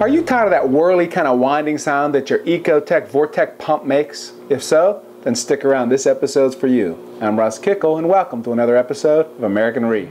Are you tired of that whirly kind of winding sound that your EcoTech Vortech pump makes? If so, then stick around. This episode's for you. I'm Russ Kickle, and welcome to another episode of American Reef.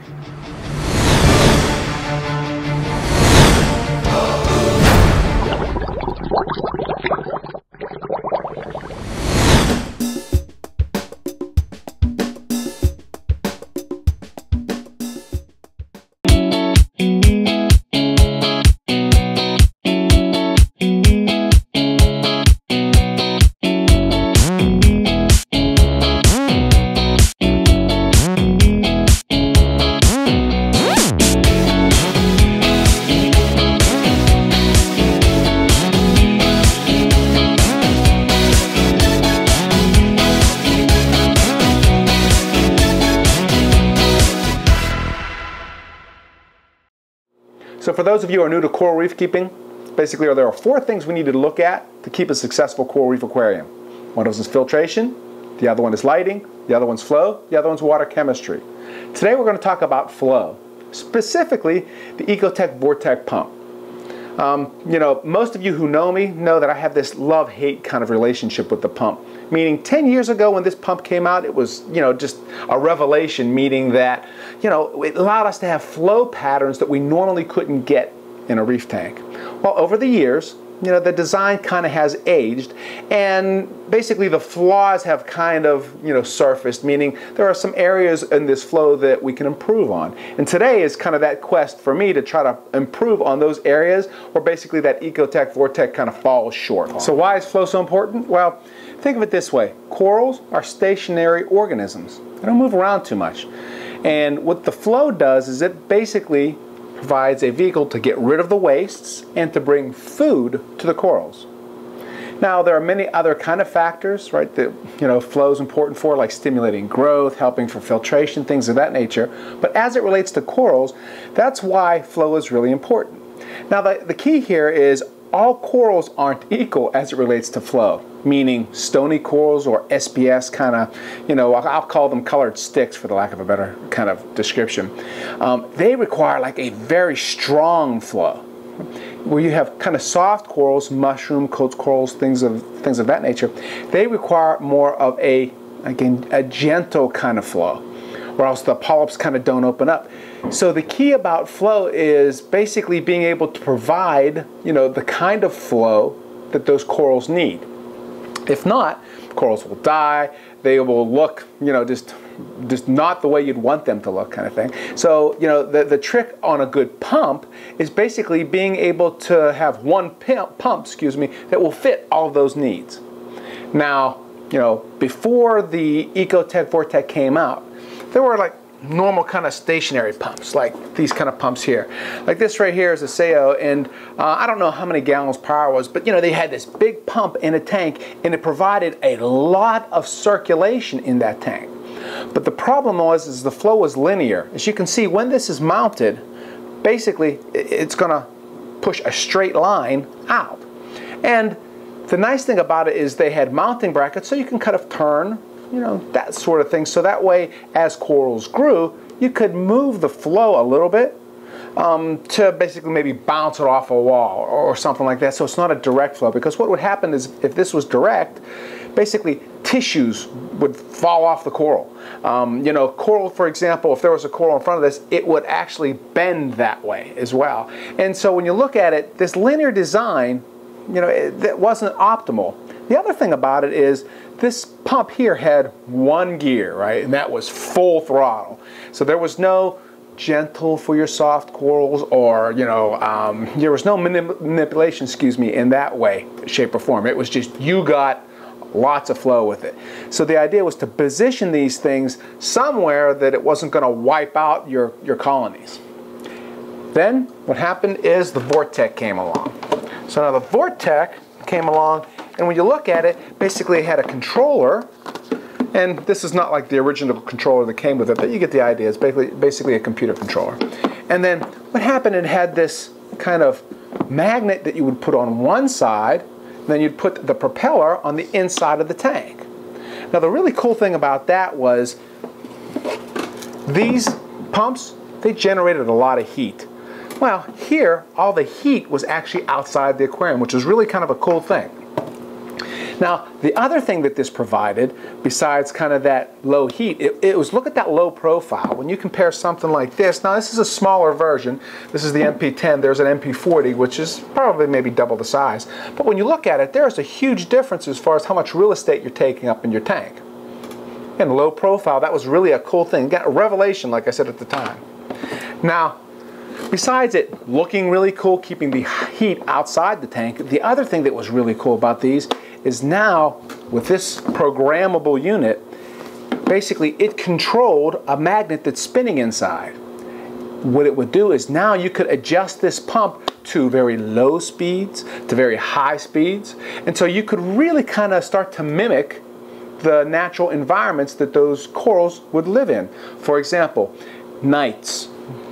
So for those of you who are new to coral reef keeping, basically there are 4 things we need to look at to keep a successful coral reef aquarium. One of those is filtration, the other one is lighting, the other one's flow, the other one's water chemistry. Today we're going to talk about flow, specifically the EcoTech Vortech pump. Most of you who know me know that I have this love-hate kind of relationship with the pump. Meaning 10 years ago when this pump came out, it was, just a revelation, meaning that, it allowed us to have flow patterns that we normally couldn't get in a reef tank. Well, over the years, the design kind of has aged, and basically the flaws have kind of, surfaced, meaning there are some areas in this flow that we can improve on. And today is kind of that quest for me to try to improve on those areas where basically that EcoTech Vortech kind of falls short. So why is flow so important? Well, think of it this way. Corals are stationary organisms. They don't move around too much. And what the flow does is it basically provides a vehicle to get rid of the wastes and to bring food to the corals. Now there are many other kind of factors, right, that flow is important for, like stimulating growth, helping for filtration, things of that nature. But as it relates to corals, that's why flow is really important. Now the key here is all corals aren't equal as it relates to flow, meaning stony corals or SPS kind of, I'll call them colored sticks for the lack of a better kind of description. They require like a very strong flow. Where you have kind of soft corals, mushroom, coat corals, things of that nature, they require more of a gentle kind of flow, or else the polyps kind of don't open up. So the key about flow is basically being able to provide, the kind of flow that those corals need. If not, corals will die, they will look, just not the way you'd want them to look, kind of thing. So, the trick on a good pump is basically being able to have one pump, that will fit all of those needs. Now, before the EcoTech Vortech came out, there were like normal kind of stationary pumps, like these kind of pumps here. Like this right here is a Sao, and I don't know how many gallons per hour it was, but they had this big pump in a tank, and it provided a lot of circulation in that tank. But the problem was the flow was linear. As you can see, when this is mounted, basically it's going to push a straight line out. And the nice thing about it is they had mounting brackets, so you can kind of turn, that sort of thing. So that way, as corals grew, you could move the flow a little bit to basically maybe bounce it off a wall or something like that. So it's not a direct flow, because what would happen is if this was direct, basically tissues would fall off the coral. Coral, for example, if there was a coral in front of this, it would actually bend that way as well. And so when you look at it, this linear design, that wasn't optimal. The other thing about it is this pump here had one gear, right? And that was full throttle. So there was no gentle for your soft corals, or, there was no manipulation, in that way, shape, or form. It was just you got lots of flow with it. So the idea was to position these things somewhere that it wasn't going to wipe out your colonies. Then what happened is the Vortech came along. So now the Vortech came along, and when you look at it, basically it had a controller, and this is not like the original controller that came with it, but you get the idea. It's basically a computer controller. And then what happened, it had this kind of magnet that you would put on one side, and then you'd put the propeller on the inside of the tank. Now the really cool thing about that was these pumps, they generated a lot of heat. Well, here, all the heat was actually outside the aquarium, which is really kind of a cool thing. Now, the other thing that this provided, besides kind of that low heat, it was, look at that low profile. When you compare something like this, now this is a smaller version. This is the MP10, there's an MP40, which is probably maybe double the size. But when you look at it, there's a huge difference as far as how much real estate you're taking up in your tank. And low profile, that was really a cool thing. Got a revelation, like I said at the time. Now, besides it looking really cool, keeping the heat outside the tank, the other thing that was really cool about these is now, with this programmable unit, basically it controlled a magnet that's spinning inside. What it would do is now you could adjust this pump to very low speeds, to very high speeds, and so you could really kind of start to mimic the natural environments that those corals would live in. For example, nights,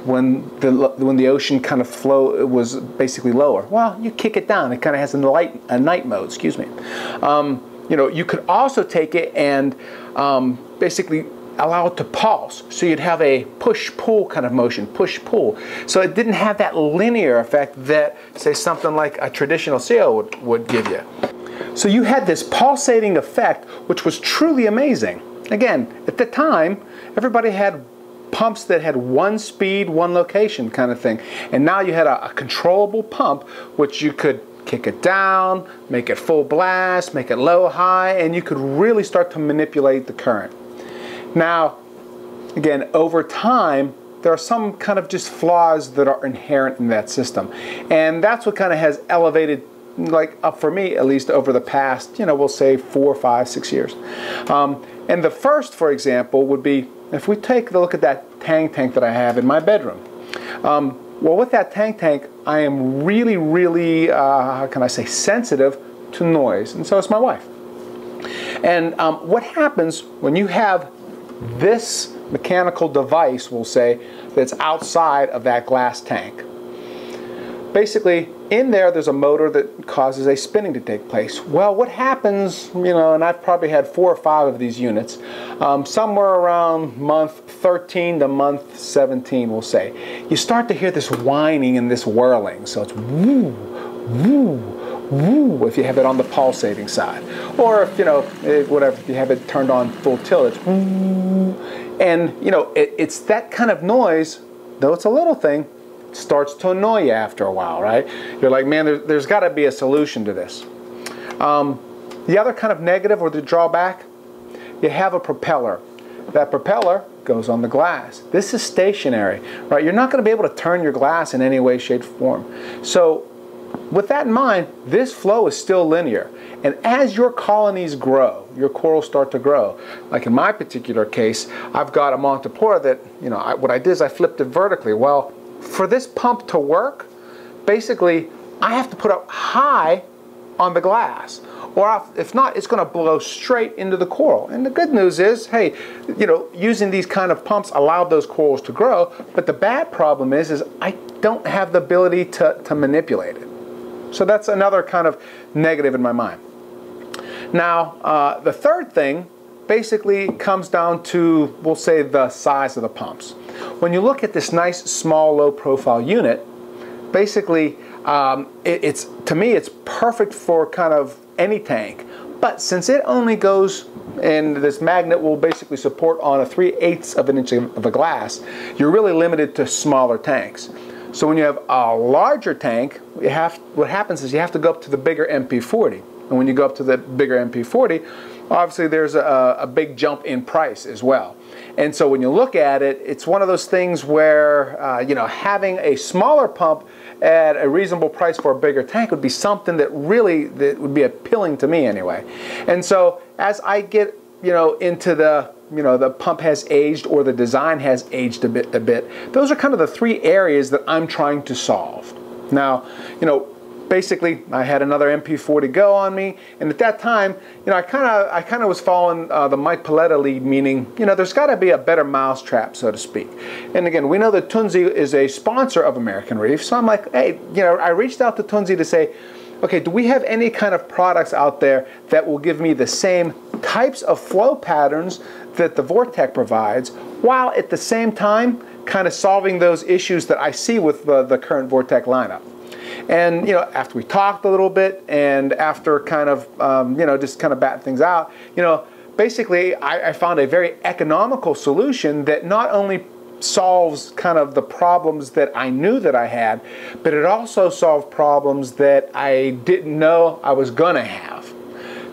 when the ocean kind of flow was basically lower. Well, you kick it down. It kind of has a night mode. Excuse me. You know, you could also take it and basically allow it to pulse. So you'd have a push-pull kind of motion, push-pull. So it didn't have that linear effect that, say, something like a traditional sail would give you. So you had this pulsating effect, which was truly amazing. Again, at the time, everybody had pumps that had one speed, one location kind of thing. And now you had a controllable pump, which you could kick it down, make it full blast, make it low, high, and you could really start to manipulate the current. Now, again, over time, there are some kind of just flaws that are inherent in that system. And that's what kind of has elevated, like for me at least, over the past, you know, we'll say 4, 5, 6 years. And the first, for example, would be, if we take a look at that tank that I have in my bedroom. Well, with that tank, I am really, how can I say, sensitive to noise, and so is my wife. And what happens when you have this mechanical device, we'll say, that's outside of that glass tank? Basically, in there's a motor that causes a spinning to take place. Well, what happens, you know, and I've probably had 4 or 5 of these units, somewhere around month 13 to month 17, we'll say, you start to hear this whining and this whirling. So it's woo, woo, woo, if you have it on the pulsating side. Or if, you know, whatever, if you have it turned on full tilt, it's woo. And, you know, it's that kind of noise, though it's a little thing, starts to annoy you after a while, right? You're like, man, there's got to be a solution to this. The other kind of negative or the drawback, you have a propeller. That propeller goes on the glass. This is stationary, right? You're not going to be able to turn your glass in any way, shape, or form. So with that in mind, this flow is still linear. And as your colonies grow, your corals start to grow. Like in my particular case, I've got a Montipora that, you know, what I did is I flipped it vertically. Well, for this pump to work, basically, I have to put it high on the glass. Or if not, it's going to blow straight into the coral. And the good news is, hey, you know, using these kind of pumps allowed those corals to grow. But the bad problem is I don't have the ability to manipulate it. So that's another kind of negative in my mind. Now, the third thing basically comes down to, we'll say, the size of the pumps. When you look at this nice, small, low-profile unit, basically, to me, it's perfect for kind of any tank. But since it only goes, and this magnet will basically support on a 3/8 of an inch of a glass, you're really limited to smaller tanks. So when you have a larger tank, what happens is you have to go up to the bigger MP40. And when you go up to the bigger MP40, obviously there's a big jump in price as well. And so when you look at it, it's one of those things where, you know, having a smaller pump at a reasonable price for a bigger tank would be something that would be appealing to me anyway. And so as I get, you know, into the, you know, the pump has aged or the design has aged a bit, those are kind of the 3 areas that I'm trying to solve. Now, you know, basically, I had another MP40 go on me, and at that time, you know, I kind of was following the Mike Paletta lead, meaning, you know, there's got to be a better mousetrap, so to speak. And again, we know that Tunzi is a sponsor of American Reef, so I'm like, hey, you know, I reached out to Tunzi to say, okay, do we have any kind of products out there that will give me the same types of flow patterns that the Vortech provides, while at the same time kind of solving those issues that I see with the current Vortech lineup. And you know, after we talked a little bit, and after kind of you know, just kind of batting things out, you know, basically I found a very economical solution that not only solves kind of the problems that I knew that I had, but it also solved problems that I didn't know I was gonna have.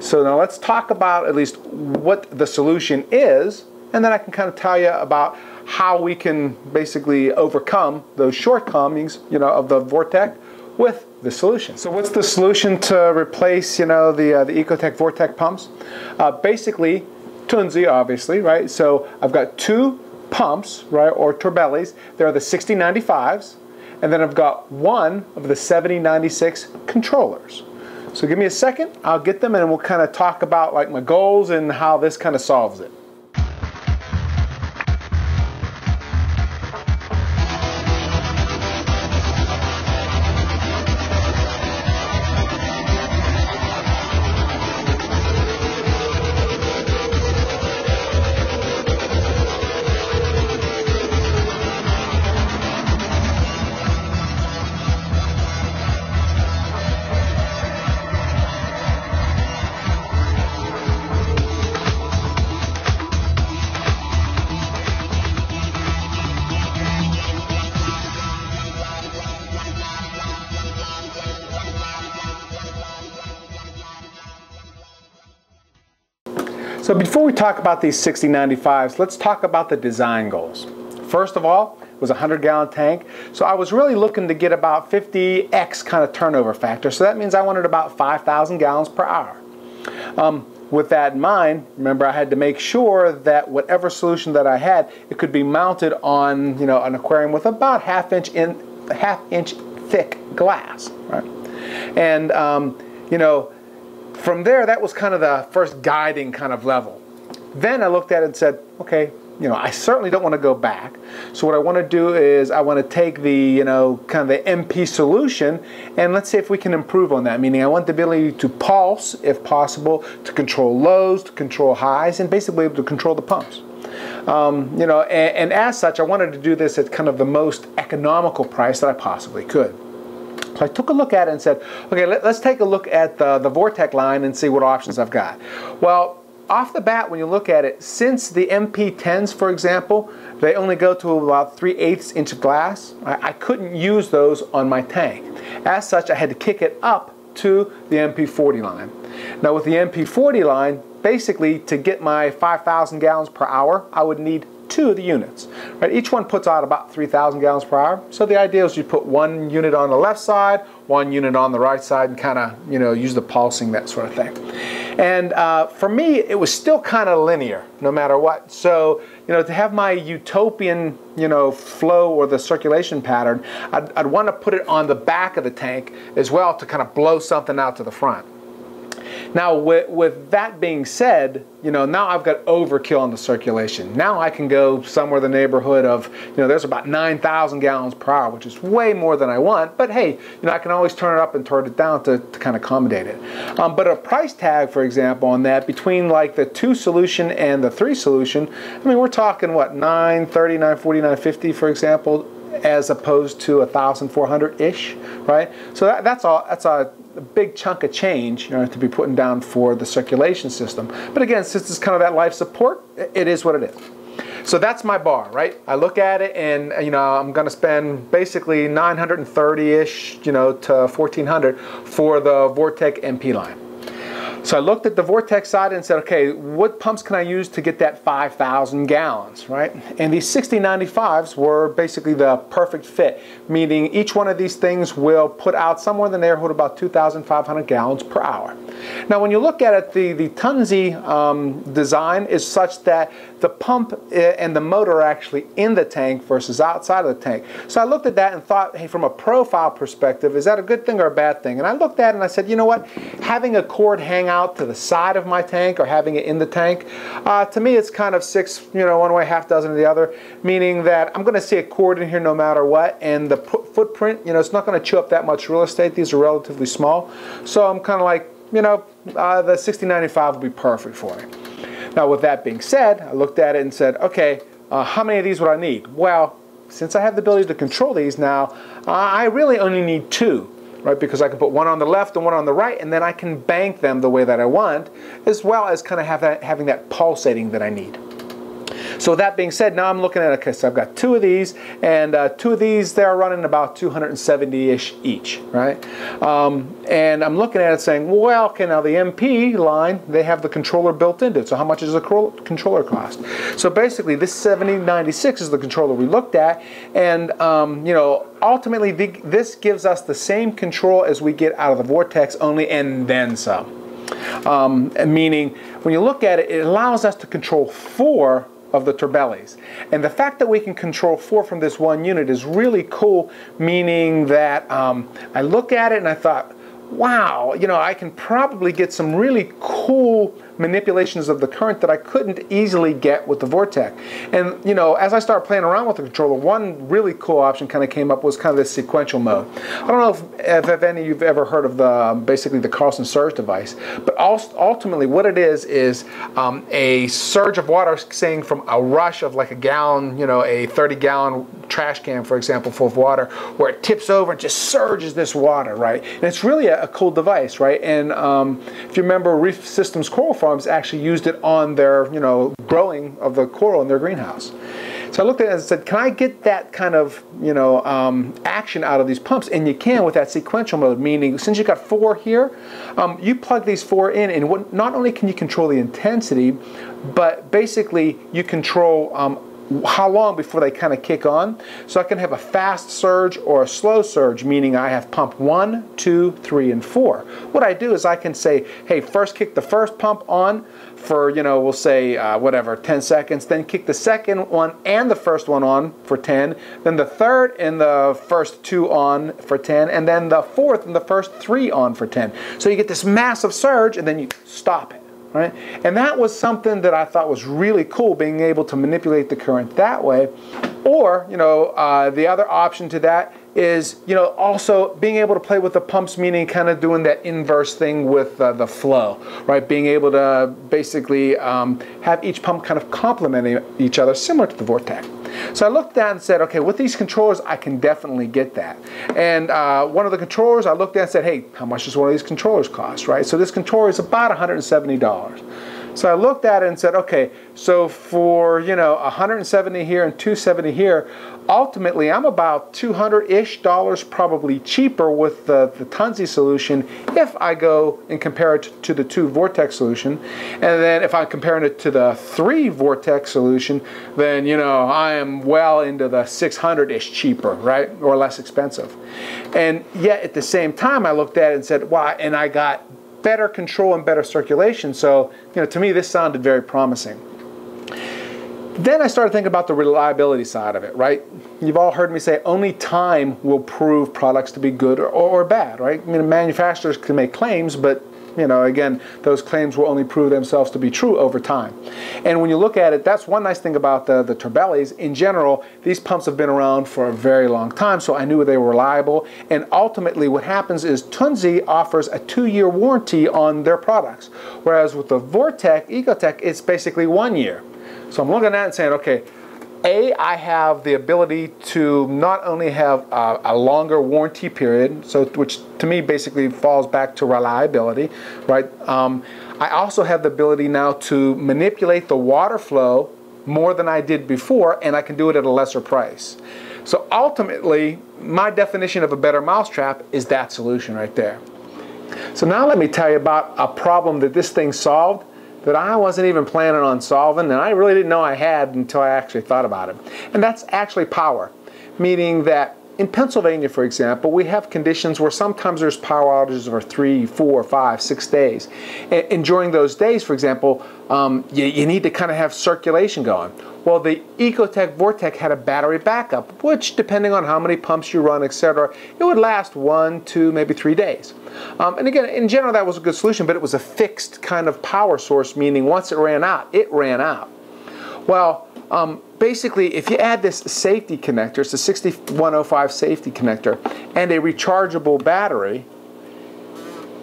So now let's talk about at least what the solution is, and then I can kind of tell you about how we can basically overcome those shortcomings, you know, of the Vortech with the solution. So what's the solution to replace, you know, the EcoTech Vortech pumps? Basically, Tunzi, obviously, right? So I've got two pumps, right, or Torbellis. They're the 6095s, and then I've got one of the 7096 controllers. So give me a second, I'll get them, and we'll kind of talk about like my goals and how this kind of solves it. So before we talk about these 6095s, let's talk about the design goals. First of all, it was a 100-gallon tank, so I was really looking to get about 50x kind of turnover factor, so that means I wanted about 5,000 gallons per hour. With that in mind, remember I had to make sure that whatever solution that I had, it could be mounted on, you know, an aquarium with about half inch thick glass, right? And you know, from there, that was kind of the first guiding kind of level. Then I looked at it and said, okay, you know, I certainly don't want to go back. So what I want to do is I want to take the, you know, kind of the MP solution, and let's see if we can improve on that. Meaning I want the ability to pulse, if possible, to control lows, to control highs, and basically able to control the pumps. You know, and as such, I wanted to do this at kind of the most economical price that I possibly could. So I took a look at it and said, okay, let's take a look at the Vortech line and see what options I've got. Well, off the bat, when you look at it, since the MP10s, for example, they only go to about 3/8 inch of glass, I couldn't use those on my tank. As such, I had to kick it up to the MP40 line. Now with the MP40 line, basically to get my 5,000 gallons per hour, I would need two of the units. Right? Each one puts out about 3,000 gallons per hour. So the idea is you put one unit on the left side, one unit on the right side, and kind of, you know, use the pulsing, that sort of thing. And for me, it was still kind of linear, no matter what. So, you know, to have my utopian, you know, flow or the circulation pattern, I'd want to put it on the back of the tank as well to kind of blow something out to the front. Now, with that being said, you know, now I've got overkill on the circulation. Now I can go somewhere in the neighborhood of, you know, there's about 9,000 gallons per hour, which is way more than I want. But hey, you know, I can always turn it up and turn it down to kind of accommodate it. But a price tag, for example, on that, between like the 2 solution and the 3 solution, I mean, we're talking what, $930, $940, $950, for example, as opposed to $1,400-ish, right? So that's a big chunk of change, you know, to be putting down for the circulation system. But again, since it's kind of that life support, it is what it is. So that's my bar, right? I look at it and, you know, I'm going to spend basically $930-ish, you know, to $1,400 for the Vortech MP line. So I looked at the Vortech side and said, okay, what pumps can I use to get that 5,000 gallons, right? And these 6095s were basically the perfect fit, meaning each one of these things will put out somewhere in the neighborhood of about 2,500 gallons per hour. Now, when you look at it, the Tunzi design is such that the pump and the motor are actually in the tank versus outside of the tank. So I looked at that and thought, hey, from a profile perspective, is that a good thing or a bad thing? And I looked at it and I said, you know what? Having a cord hang out to the side of my tank or having it in the tank, to me it's kind of 6, you know, one way, half dozen of the other, meaning that I'm going to see a cord in here no matter what, and the footprint, you know, it's not going to chew up that much real estate. These are relatively small. So I'm kind of like, you know, the 6095 will be perfect for me. Now with that being said, I looked at it and said, okay, how many of these would I need? Well, since I have the ability to control these now, I really only need two, right? Because I can put one on the left and one on the right, and then I can bank them the way that I want, as well as kind of having that pulsating that I need. So with that being said, now I'm looking at, okay, so I've got two of these, and two of these, they're running about 270-ish each, right? And I'm looking at it saying, well, okay, now the MP line, they have the controller built into it, so how much does the controller cost? So basically, this 7096 is the controller we looked at, and you know, ultimately, this gives us the same control as we get out of the Vortex, only and then some. Meaning, when you look at it, it allows us to control 4 of the turbellies. And the fact that we can control 4 from this one unit is really cool, meaning that I look at it and I thought, wow, you know, I can probably get some really cool manipulations of the current that I couldn't easily get with the Vortech. And you know, as I started playing around with the controller, one really cool option kind of came up was kind of this sequential mode. I don't know if any of you've ever heard of the basically the Carlson surge device, but ultimately what it is a surge of water, saying from a rush of like a gallon, you know, a 30-gallon trash can, for example, full of water, where it tips over and just surges this water, right? And it's really a cool device, right? And if you remember, Reef Systems Coral Farms actually used it on their, you know, growing of the coral in their greenhouse. So I looked at it and said, can I get that kind of, you know, action out of these pumps? And you can with that sequential mode, meaning since you've got 4 here, you plug these 4 in, and not only can you control the intensity, but basically you control how long before they kind of kick on. So I can have a fast surge or a slow surge, meaning I have pump 1, 2, 3, and 4. What I do is I can say, hey, first kick the first pump on for, you know, we'll say whatever, 10 seconds, then kick the second one and the first one on for 10, then the third and the first 2 on for 10, and then the fourth and the first 3 on for 10. So you get this massive surge and then you stop it. Right? And that was something that I thought was really cool, being able to manipulate the current that way. Or, you know, the other option to that is, you know, also being able to play with the pumps, meaning kind of doing that inverse thing with the flow, right? Being able to basically have each pump kind of complementing each other, similar to the Vortech. So I looked at and said, okay, with these controllers, I can definitely get that. And one of the controllers, I looked at and said, hey, how much does one of these controllers cost, right? So this controller is about $170. So I looked at it and said, okay, so for, you know, 170 here and 270 here, ultimately I'm about $200-ish probably cheaper with the Tunzi solution if I go and compare it to the 2 Vortech solution. And then if I'm comparing it to the 3 Vortech solution, then, you know, I am well into the 600-ish cheaper, right, or less expensive. And yet at the same time I looked at it and said, wow, and I got better control and better circulation. So, you know, to me this sounded very promising. Then I started thinking about the reliability side of it, right? You've all heard me say only time will prove products to be good or bad, right? I mean, manufacturers can make claims, but, you know, again, those claims will only prove themselves to be true over time. And when you look at it, that's one nice thing about the turbellies. In general, these pumps have been around for a very long time, so I knew they were reliable. And ultimately what happens is Tunzi offers a 2-year warranty on their products, whereas with the Vortech, EcoTech, it's basically 1 year. So I'm looking at it and saying, okay, I have the ability to not only have a longer warranty period, so which to me basically falls back to reliability, right? I also have the ability now to manipulate the water flow more than I did before, and I can do it at a lesser price. So ultimately, my definition of a better mousetrap is that solution right there. So now let me tell you about a problem that this thing solved that I wasn't even planning on solving, and I really didn't know I had until I actually thought about it. And that's actually power, meaning that in Pennsylvania, for example, we have conditions where sometimes there's power outages for 3, 4, 5, 6 days. And during those days, for example, you need to kind of have circulation going. Well, the EcoTech Vortech had a battery backup, which, depending on how many pumps you run, etc., it would last 1, 2, maybe 3 days. And again, in general, that was a good solution, but it was a fixed kind of power source, meaning once it ran out, it ran out. Well, basically, if you add this safety connector, it's a 6105 safety connector, and a rechargeable battery,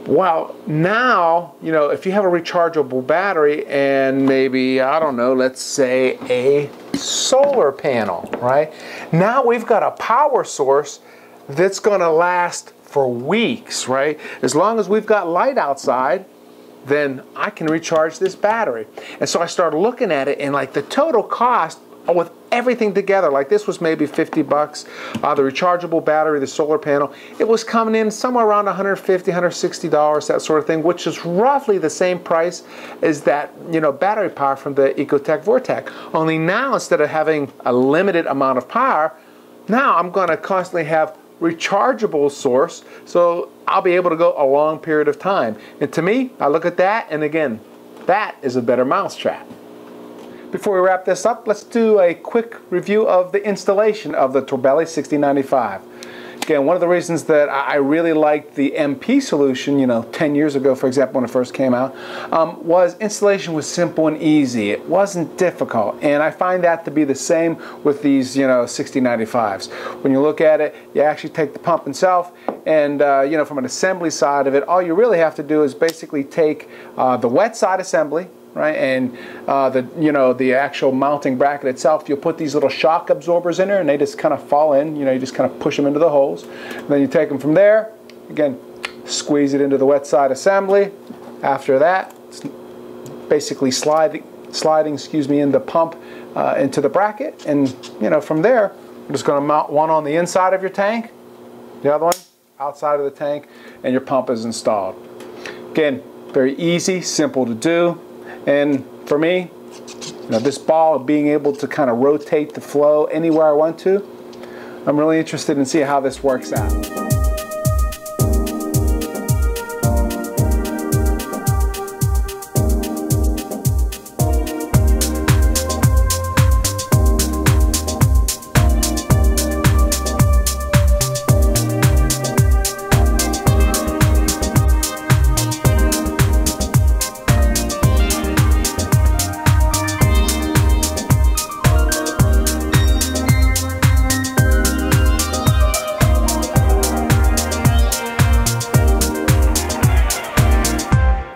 Well, now, you know, if you have a rechargeable battery and maybe, I don't know, let's say a solar panel, right? Now we've got a power source that's going to last for weeks, right? As long as we've got light outside, then I can recharge this battery. And so I started looking at it, and like the total cost with everything together, like this was maybe 50 bucks, the rechargeable battery, the solar panel, it was coming in somewhere around 150, 160 dollars, that sort of thing, which is roughly the same price as that, you know, battery power from the EcoTech Vortech. Only now, instead of having a limited amount of power, now I'm going to constantly have rechargeable source, so I'll be able to go a long period of time. And to me, I look at that, and again, that is a better mousetrap. Before we wrap this up, let's do a quick review of the installation of the Torbelli 6095. Again, one of the reasons that I really liked the MP solution, you know, 10 years ago, for example, when it first came out, was installation was simple and easy. It wasn't difficult, and I find that to be the same with these, you know, 6095s. When you look at it, you actually take the pump itself, and you know, from an assembly side of it, all you really have to do is basically take the wet side assembly, right, and the actual mounting bracket itself. You'll put these little shock absorbers in there, and they just kind of fall in. You know, you just kind of push them into the holes. And then you take them from there. Again, squeeze it into the wet side assembly. After that, it's basically sliding, in the pump into the bracket, and you know, from there, we're just going to mount one on the inside of your tank, the other one outside of the tank, and your pump is installed. Again, very easy, simple to do. And for me, you know, this ball of being able to kind of rotate the flow anywhere I want to, I'm really interested in seeing how this works out.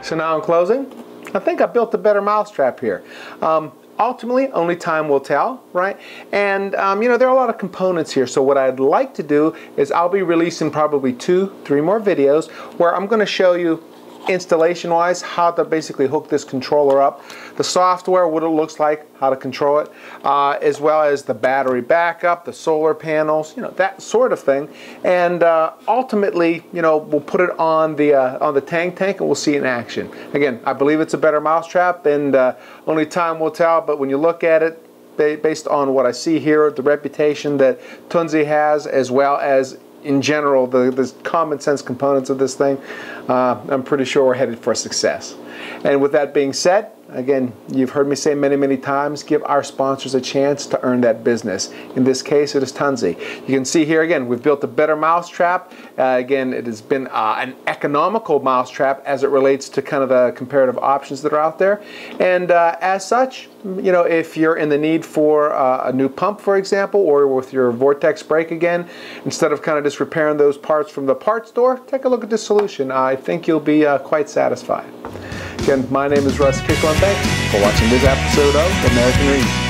So now in closing, I think I built a better mousetrap here. Ultimately, only time will tell, right? And you know, there are a lot of components here. So what I'd like to do is I'll be releasing probably 2-3 more videos where I'm going to show you installation-wise how to basically hook this controller up, the software, what it looks like, how to control it, as well as the battery backup, the solar panels, you know, that sort of thing. And ultimately, you know, we'll put it on the tank, and we'll see it in action. Again, I believe it's a better mousetrap, and only time will tell. But when you look at it, based on what I see here, the reputation that Tunze has, as well as in general, the common sense components of this thing, I'm pretty sure we're headed for success. And with that being said, again, you've heard me say many times, give our sponsors a chance to earn that business. In this case, it is Tunze. You can see here again, we've built a better mousetrap. Again, it has been an economical mousetrap as it relates to kind of the comparative options that are out there. And as such, you know, if you're in the need for a new pump, for example, or with your vortex break again, instead of kind of just repairing those parts from the parts store, take a look at this solution. I think you'll be quite satisfied. Again, my name is Russ Kickle, and thanks for watching this episode of American Reef.